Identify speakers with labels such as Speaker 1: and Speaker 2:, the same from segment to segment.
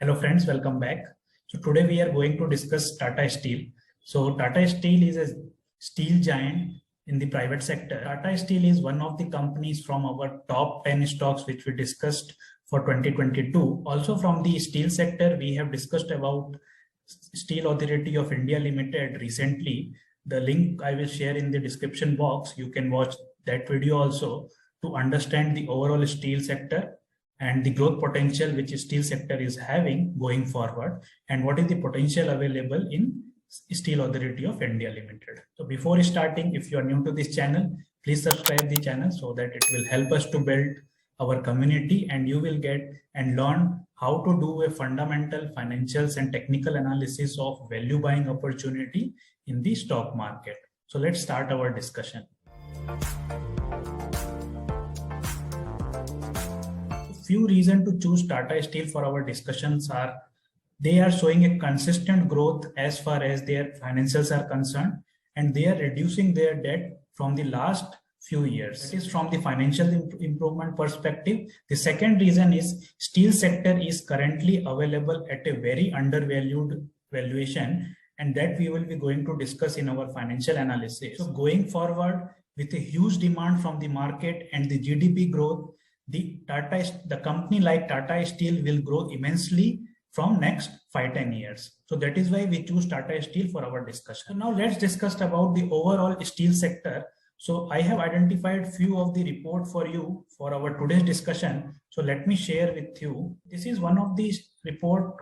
Speaker 1: Hello friends, welcome back. So today we are going to discuss Tata Steel. So Tata Steel is a steel giant in the private sector. Tata Steel is one of the companies from our top 10 stocks which we discussed for 2022. Also from the steel sector, we have discussed about Steel Authority of India Limited recently. The link I will share in the description box. You can watch that video also to understand the overall steel sector and the growth potential which steel sector is having going forward, and what is the potential available in Steel Authority of India Limited. So before starting, if you are new to this channel, please subscribe the channel so that it will help us to build our community, and you will get and learn how to do a fundamental financials and technical analysis of value buying opportunity in the stock market. So let's start our discussion. Few reasons to choose Tata Steel for our discussions are they are showing a consistent growth as far as their financials are concerned, and they are reducing their debt from the last few years. That is from the financial improvement perspective. The second reason is steel sector is currently available at a very undervalued valuation, and that we will be going to discuss in our financial analysis. So going forward, with a huge demand from the market and the GDP growth, the company like Tata Steel will grow immensely from next 5-10 years. So that is why we choose Tata Steel for our discussion. So now let's discuss about the overall steel sector. So I have identified few of the report for you for our today's discussion. So let me share with you. This is one of the report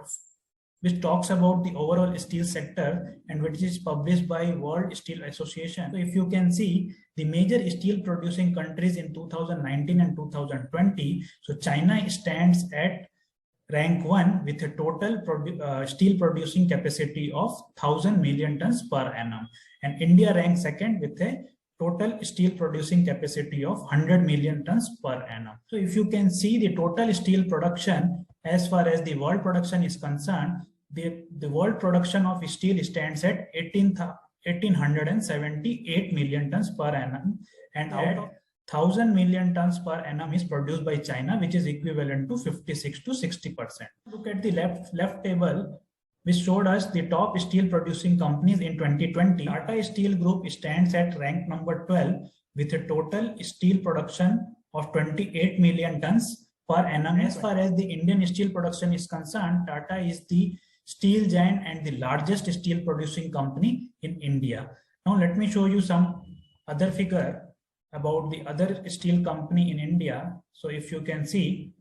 Speaker 1: which talks about the overall steel sector and which is published by World Steel Association. So if you can see the major steel producing countries in 2019 and 2020, so China stands at rank 1 with a total steel producing capacity of 1000 million tons per annum, and India ranks second with a total steel producing capacity of 100 million tons per annum. So if you can see the total steel production as far as the world production is concerned, the world production of steel stands at 1878 million tons per annum, and out of 1000 million tons per annum is produced by China, which is equivalent to 56 to 60%. Look at the left table, which showed us the top steel producing companies in 2020. Tata Steel Group stands at rank number 12 with a total steel production of 28 million tons per annum. As far as the Indian steel production is concerned, Tata is the steel giant and the largest steel producing company in India. Now let me show you some other figure about the other steel company in India. So if you can see,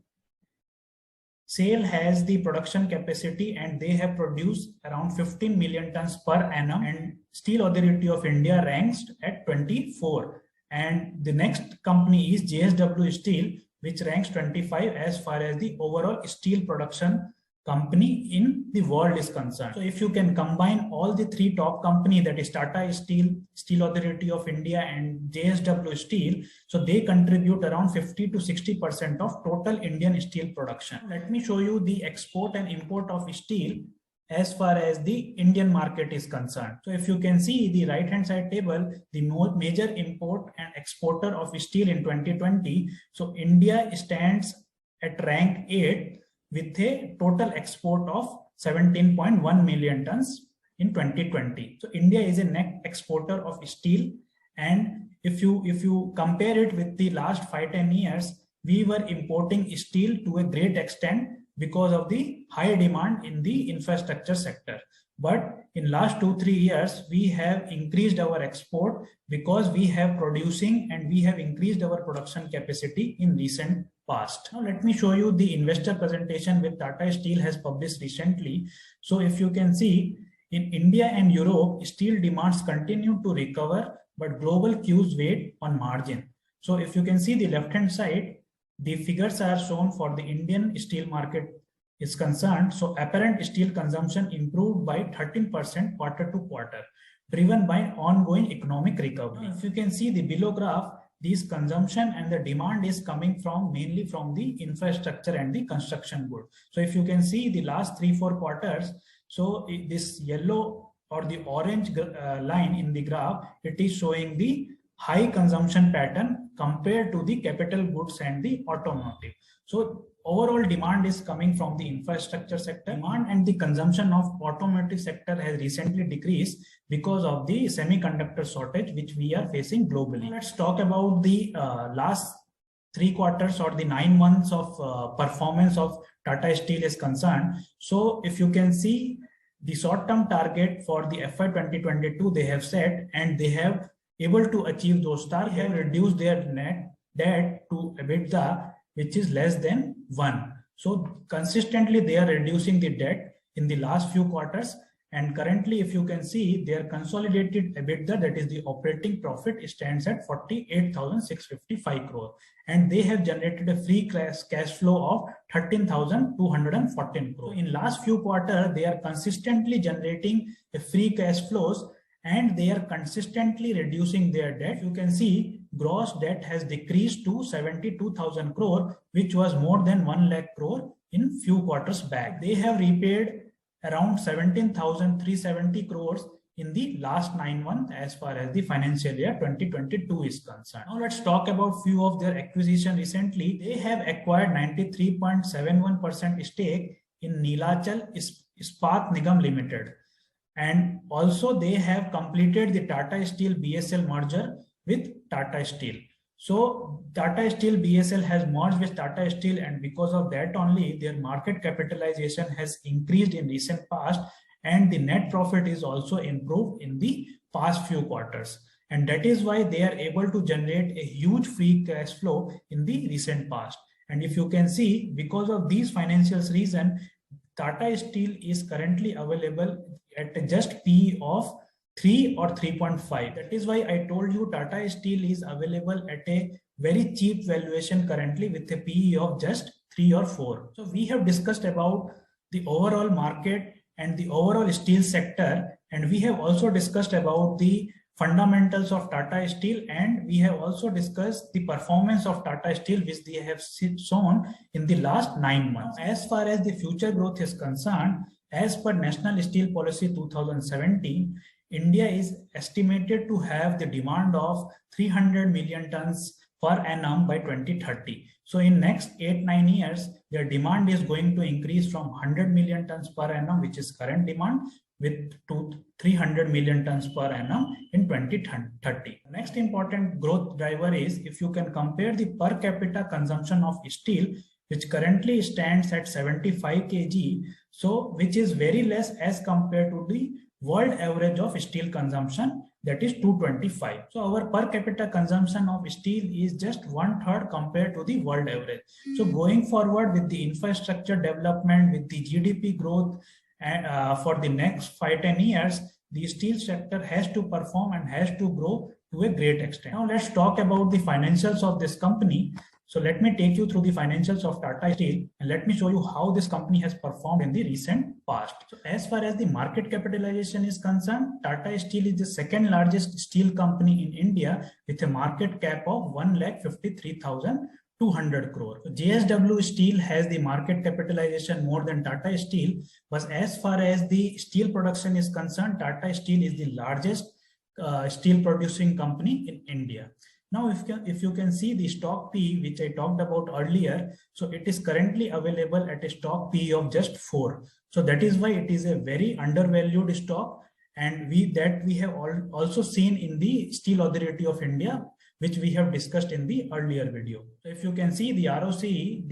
Speaker 1: SAIL has the production capacity and they have produced around 15 million tons per annum, and Steel Authority of India ranks at 24. And the next company is JSW Steel, which ranks 25 as far as the overall steel production company in the world is concerned. So if you can combine all the three top companies, that is Tata Steel, Steel Authority of India and JSW Steel, so they contribute around 50 to 60% of total Indian steel production. Let me show you the export and import of steel as far as the Indian market is concerned. So if you can see the right hand side table, the major import and exporter of steel in 2020, so India stands at rank 8 with a total export of 17.1 million tons in 2020. So India is a net exporter of steel, and if you compare it with the last 5-10 years, we were importing steel to a great extent because of the high demand in the infrastructure sector. But in last 2-3 years, we have increased our export because we have producing and we have increased our production capacity in recent past. Now let me show you the investor presentation which Tata Steel has published recently. So if you can see, in India and Europe, steel demands continue to recover, but global cues weigh on margin. So if you can see the left hand side, the figures are shown for the Indian steel market is concerned. So apparent steel consumption improved by 13% quarter to quarter, driven by ongoing economic recovery. If you can see the below graph, this consumption and the demand is coming from mainly from the infrastructure and the construction good. So if you can see the last 3-4 quarters, so this yellow or the orange line in the graph, it is showing the high consumption pattern compared to the capital goods and the automotive. So overall demand is coming from the infrastructure sector. Demand and the consumption of automotive sector has recently decreased because of the semiconductor shortage which we are facing globally. Now let's talk about the last 3 quarters or the 9 months of performance of Tata Steel is concerned. So if you can see the short-term target for the FY 2022 they have set, and they have able to achieve those targets. They have reduced their net debt to EBITDA, which is less than 1. So consistently they are reducing the debt in the last few quarters, and currently if you can see their consolidated EBITDA, that is the operating profit, stands at 48,655 crore, and they have generated a free cash flow of 13,214 crore. So in last few quarters they are consistently generating a free cash flows, and they are consistently reducing their debt. You can see gross debt has decreased to 72,000 crore, which was more than 1 lakh crore in few quarters back. They have repaid around 17,370 crores in the last 9 months as far as the financial year 2022 is concerned. Now let's talk about few of their acquisition recently. They have acquired 93.71% stake in Neelachal Ispat Nigam Limited. And also they have completed the Tata Steel BSL merger with Tata Steel. So Tata Steel BSL has merged with Tata Steel, and because of that only their market capitalization has increased in recent past, and the net profit is also improved in the past few quarters. And that is why they are able to generate a huge free cash flow in the recent past. And if you can see, because of these financial reasons, Tata Steel is currently available at just PE of 3 or 3.5. That is why I told you Tata Steel is available at a very cheap valuation currently with a PE of just 3 or 4. So we have discussed about the overall market and the overall steel sector, and we have also discussed about the fundamentals of Tata Steel, and we have also discussed the performance of Tata Steel which they have shown in the last 9 months. As far as the future growth is concerned, as per National Steel Policy 2017, India is estimated to have the demand of 300 million tons per annum by 2030. So in next 8-9 years, their demand is going to increase from 100 million tons per annum, which is current demand, to 300 million tons per annum in 2030. Next important growth driver is, if you can compare the per capita consumption of steel, which currently stands at 75 kg, so which is very less as compared to the world average of steel consumption, that is 225. So our per capita consumption of steel is just 1/3 compared to the world average. So going forward with the infrastructure development, with the GDP growth, and for the next 5-10 years, the steel sector has to perform and has to grow to a great extent. Now let's talk about the financials of this company. So let me take you through the financials of Tata Steel, and let me show you how this company has performed in the recent past. So as far as the market capitalization is concerned, Tata Steel is the second largest steel company in India with a market cap of 1,53,200 crore. So JSW Steel has the market capitalization more than Tata Steel, but as far as the steel production is concerned, Tata Steel is the largest steel producing company in India. Now, if you can see the stock P, which I talked about earlier, so it is currently available at a stock P of just 4. So that is why it is a very undervalued stock, and we have also seen in the Steel Authority of India, which we have discussed in the earlier video. So if you can see the ROCE,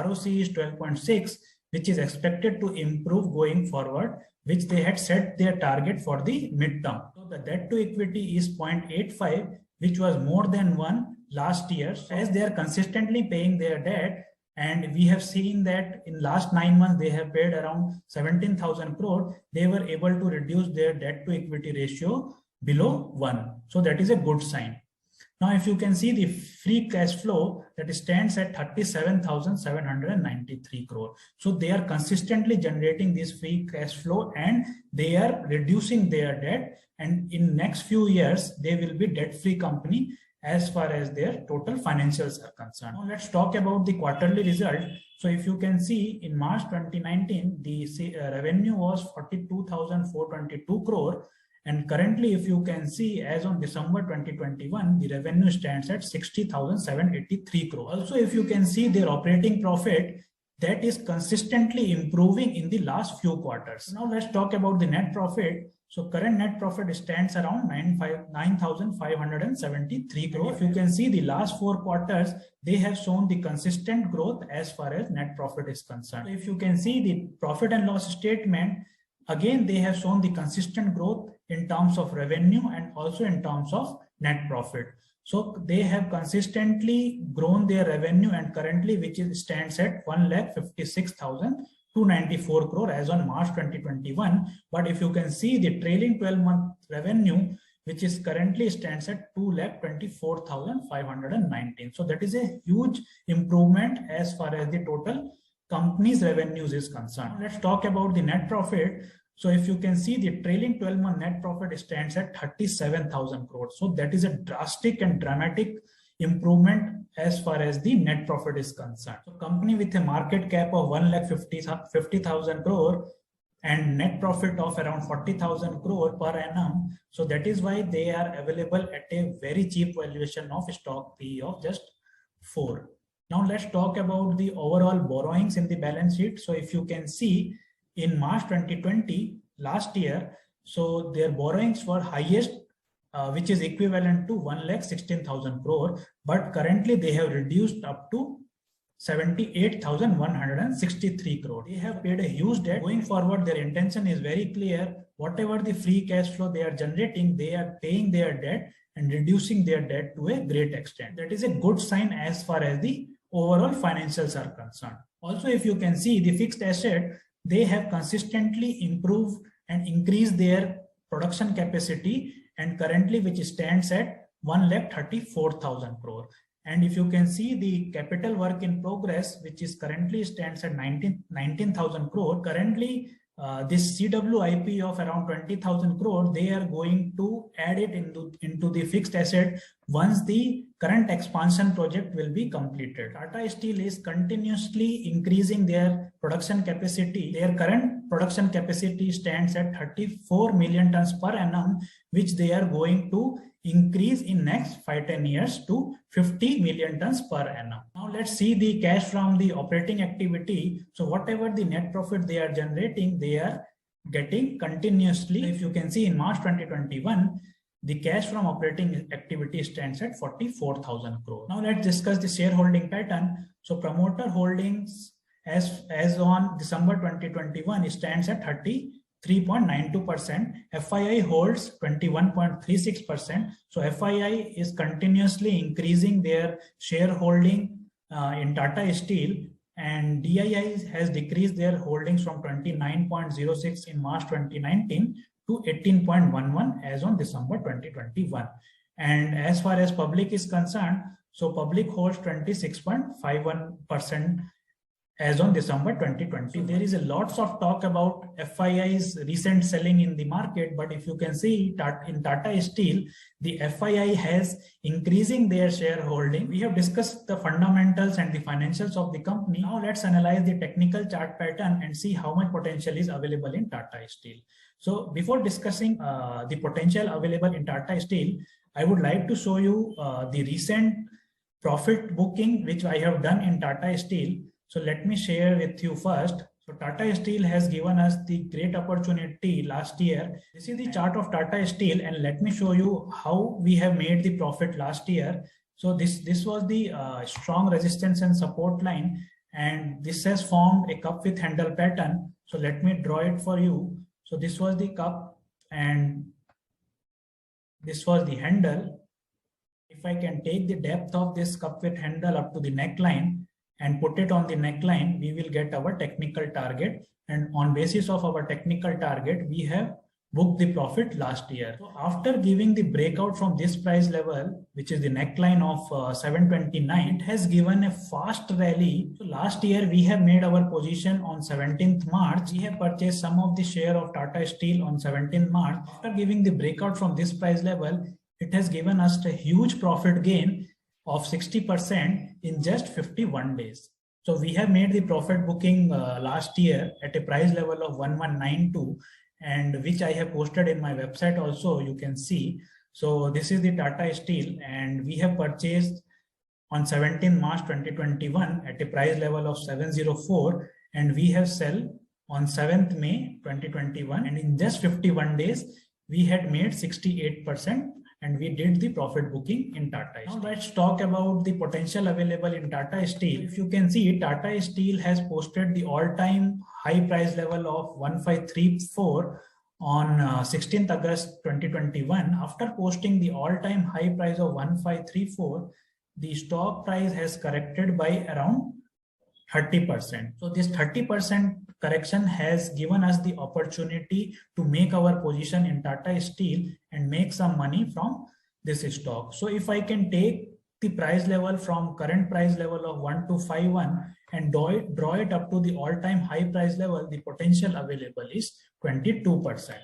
Speaker 1: ROCE is 12.6, which is expected to improve going forward, which they had set their target for the midterm. So the debt to equity is 0.85, which was more than 1 last year, as they are consistently paying their debt. And we have seen that in last 9 months, they have paid around 17,000 crore. They were able to reduce their debt to equity ratio below 1. So that is a good sign. Now, if you can see the free cash flow, that stands at 37,793 crore. So they are consistently generating this free cash flow, and they are reducing their debt. And in next few years, they will be debt-free company as far as their total financials are concerned. Now let's talk about the quarterly result. So if you can see, in March 2019, the revenue was 42,422 crore. And currently, if you can see, as on December 2021, the revenue stands at 60,783 crore. Also, if you can see, their operating profit that is consistently improving in the last few quarters. Now let's talk about the net profit. So current net profit stands around 9,573 crore. If you can see the last 4 quarters, they have shown the consistent growth as far as net profit is concerned. So if you can see the profit and loss statement, again, they have shown the consistent growth in terms of revenue and also in terms of net profit. So they have consistently grown their revenue, and currently which stands at 1,56,294 crore as on March 2021. But if you can see the trailing 12-month revenue, which is currently stands at 2,24,519. So that is a huge improvement as far as the total company's revenues is concerned. Let's talk about the net profit. So if you can see the trailing 12-month net profit stands at 37,000 crores. So that is a drastic and dramatic improvement as far as the net profit is concerned. So company with a market cap of 1,50,000 crore and net profit of around 40,000 crore per annum. So that is why they are available at a very cheap valuation of stock PE of just 4. Now let's talk about the overall borrowings in the balance sheet. So if you can see, in March 2020, last year, so their borrowings were highest, which is equivalent to 1,16,000 crore, but currently they have reduced up to 78,163 crore. They have paid a huge debt. Going forward, their intention is very clear. Whatever the free cash flow they are generating, they are paying their debt and reducing their debt to a great extent. That is a good sign as far as the overall financials are concerned. Also, if you can see the fixed asset, they have consistently improved and increased their production capacity, and currently which stands at 1,34,000 crore. And if you can see the capital work in progress, which is currently stands at 19,000 crore. Currently, this CWIP of around 20,000 crore, they are going to add it into the fixed asset once the current expansion project will be completed. Tata Steel is continuously increasing their production capacity. Their current production capacity stands at 34 million tons per annum, which they are going to increase in next 5-10 years to 50 million tons per annum. Now let's see the cash from the operating activity. So whatever the net profit they are generating, they are getting continuously. If you can see in March 2021, the cash from operating activity stands at 44,000 crore. Now let's discuss the shareholding pattern. So promoter holdings as on December 2021 stands at 33.92%. FII holds 21.36%. So FII is continuously increasing their shareholding in Tata Steel, and DII has decreased their holdings from 29.06 in March 2019 to 18.11 as on December 2021. And as far as public is concerned, so public holds 26.51% as on December 2020. There is a lots of talk about FII's recent selling in the market, but if you can see in Tata Steel, the FII has increasing their shareholding. We have discussed the fundamentals and the financials of the company. Now let's analyze the technical chart pattern and see how much potential is available in Tata Steel. So before discussing the potential available in Tata Steel, I would like to show you the recent profit booking which I have done in Tata Steel. So let me share with you first. So Tata Steel has given us the great opportunity last year. This is the chart of Tata Steel, and let me show you how we have made the profit last year. So this was the strong resistance and support line, and this has formed a cup with handle pattern. So let me draw it for you. So this was the cup and this was the handle. If I can take the depth of this cup with handle up to the neckline and put it on the neckline, we will get our technical target. And on basis of our technical target, we have booked the profit last year. So after giving the breakout from this price level, which is the neckline of 729, it has given a fast rally. So last year, we have made our position on 17th March. We have purchased some of the share of Tata Steel on 17th March. After giving the breakout from this price level, it has given us a huge profit gain of 60% in just 51 days. So we have made the profit booking last year at a price level of 1192, and which I have posted in my website also, you can see. So this is the Tata Steel, and we have purchased on 17 March 2021 at a price level of 704, and we have sell on 7th May 2021, and in just 51 days we had made 68%, and we did the profit booking in Tata Steel. Now let's talk about the potential available in Tata Steel. If you can see, Tata Steel has posted the all-time high price level of 1534 on 16th August 2021. After posting the all-time high price of 1534, the stock price has corrected by around 30%. So this 30% correction has given us the opportunity to make our position in Tata Steel and make some money from this stock. So if I can take the price level from current price level of 1251 and draw it up to the all-time high price level, the potential available is 22%.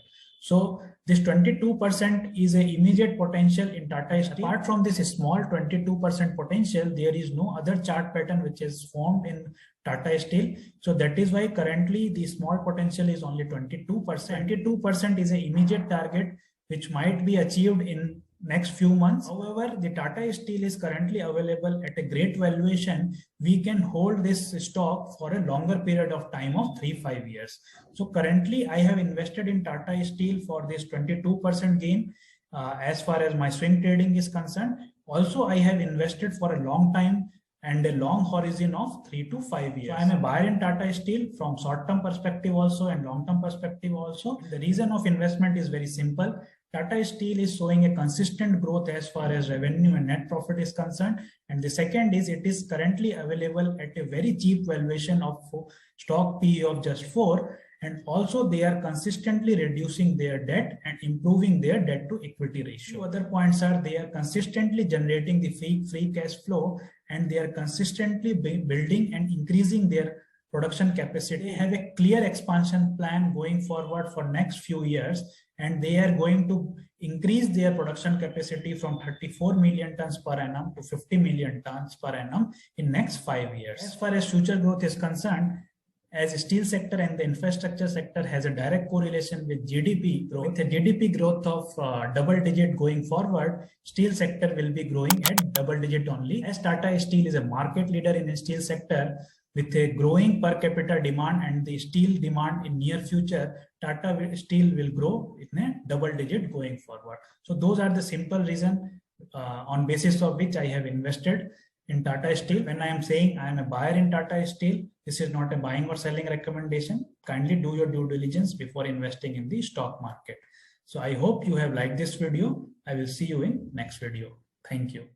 Speaker 1: So this 22% is an immediate potential in Tata Steel. Apart from this small 22% potential, there is no other chart pattern which is formed in Tata Steel. So that is why currently the small potential is only 22%. 22% is an immediate target which might be achieved in next few months. However, the Tata Steel is currently available at a great valuation. We can hold this stock for a longer period of time of 3-5 years. So currently I have invested in Tata Steel for this 22% gain as far as my swing trading is concerned. Also, I have invested for a long time and a long horizon of 3 to 5 years. So I am a buyer in Tata Steel from short-term perspective also and long-term perspective also. The reason of investment is very simple. Tata Steel is showing a consistent growth as far as revenue and net profit is concerned. And the second is it is currently available at a very cheap valuation of stock PE of just 4. And also they are consistently reducing their debt and improving their debt to equity ratio. Two other points are they are consistently generating the free cash flow, and they are consistently building and increasing their production capacity. They have a clear expansion plan going forward for next few years, and they are going to increase their production capacity from 34 million tons per annum to 50 million tons per annum in next 5 years. As far as future growth is concerned, as steel sector and the infrastructure sector has a direct correlation with GDP growth, with a GDP growth of double digit going forward, steel sector will be growing at double digit only. As Tata Steel is a market leader in the steel sector with a growing per capita demand and the steel demand in near future, Tata Steel will grow in a double digit going forward. So those are the simple reason on basis of which I have invested in Tata Steel. When I am saying I am a buyer in Tata Steel, this is not a buying or selling recommendation. Kindly do your due diligence before investing in the stock market. So I hope you have liked this video. I will see you in next video. Thank you.